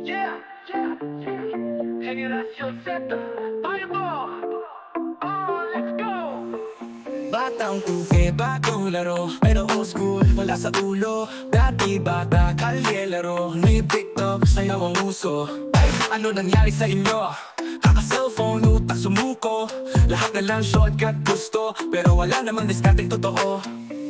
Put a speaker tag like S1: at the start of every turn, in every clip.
S1: Yeah, yeah, Henerasyon Z, tayo mo. Oh, let's go.
S2: Batang kuke, bagong laro, pero old school, wala sa ulo. Dati bata, kalye laro, ngayon TikTok, sayaw ang uso. Ay, ano nangyari sa inyo? Kaka-cellphone, utak sumuko. Lahat na lang shortcut gusto, pero wala namang diskarte totoo.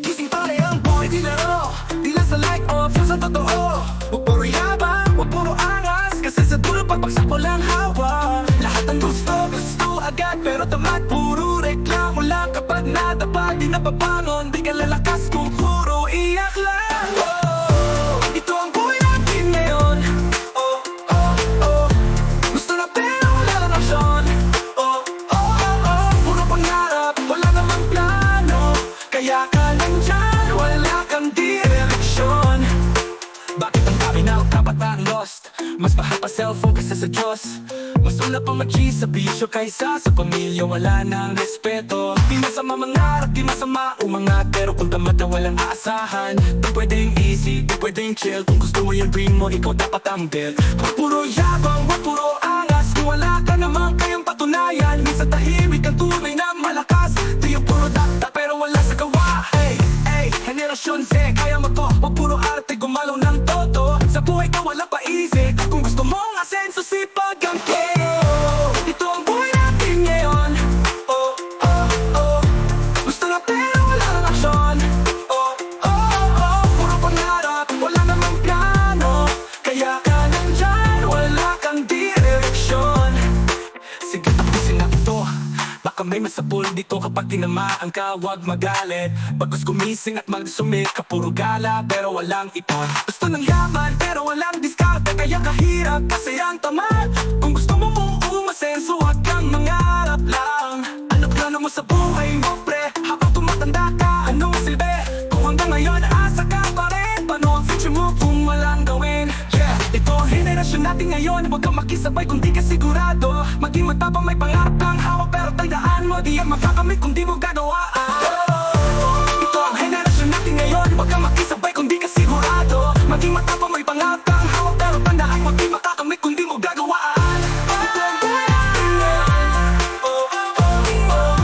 S2: Gising pare ang boy, di laro, di lang sa like off, yun sa totoo. Huwag puro yabang, huwag puro angas, kasi sa dulo pagbagsak mo lang hawa. Lahat ng gusto agad, pero tamad, puro reklamo lang. Kapag nadapa, di napabangon, di ka lalakas kung puro iyak lang. Oh, ito ang buhay natin ngayon. Oh, oh, oh, gusto na pero wala lang aksyon. Oh, oh, oh, oh, puro pangarap, wala namang plano. Kaya ka nandyan, wala kang direksyon. Bakit ang dami na kabataan lost? Mas mahal pa cellphone kaysa sa Diyos. Mas una pa mag-G sa bisyo kaysa sa pamilya, wala nang respeto. Di masama mangarap, di masama umangat, pero kung tamad na walang aasahan, di pwedeng easy, di pwedeng chill. Kung gusto mo yung dream mo, ikaw dapat ang build. Huwag puro yabang, huwag puro angas, kung wala ka naman kayang patunayan. Minsan tahimik ang tunay na malakas. Di yung puro data pero wala sa gawa. Hey, hey, Henerasyon Z, kaya mo to. Huwag puro arte, gumalaw ng toto. Sa buhay ka wala pa easy, kung gusto mong asenso, sipag ang key. Ito ang buhay natin ngayon. Oh, oh, oh, gusto na pero wala nang aksyon. Oh, oh, oh, puro pangarap, wala namang plano. Kaya ka nandyan, wala kang direksyon. Sige, tapusin na ito, baka may masapul dito. Kapag tinamaan ka, huwag magalit. Bagos gumising at magsumik ka, puro gala pero walang ipon. Gusto ng yaman pero walang diskarte, kaya kahirap kasi ang tamad. Kung gusto mo mong umasenso, huwag kang mangarap lang. Ano plano mo sa buhay mo, pre? Habang tumatanda ka, anong silbi? Kung hanggang ngayon asa ka pa rin, paano ang future mo kung walang gawin? Yeah, ito ang henerasyon natin ngayon. Huwag kang makisabay kung di ka sigurado. Maging matapang, may pangarap kang hawak, pero tandaan mo, di yan makakamit kung di mo gagawa. Ito ang henerasyon natin ngayon. Huwag kang makisabay kung di ka sigurado. Maging matapang, may pangarap kang hawak, pero tandaan mo, di makakamit kung di mo gagawa. Ito ang buhay natin ngayon. Oh, oh, oh,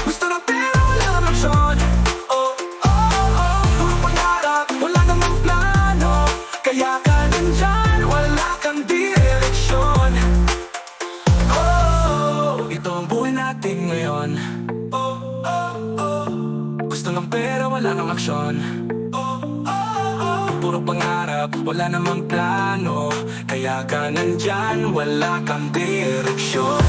S2: gusto na pero wala nang aksyon. Oh, oh, oh, puro pangarap, wala namang plano. Kaya ka nandyan, wala kang direksyon. Oh, ito ang buhay natin ngayon. Oh, oh, oh, gusto ng pera, wala nang aksyon. Oh, oh, oh, puro pangarap, wala namang plano. Kaya ka nandyan, wala kang direksyon.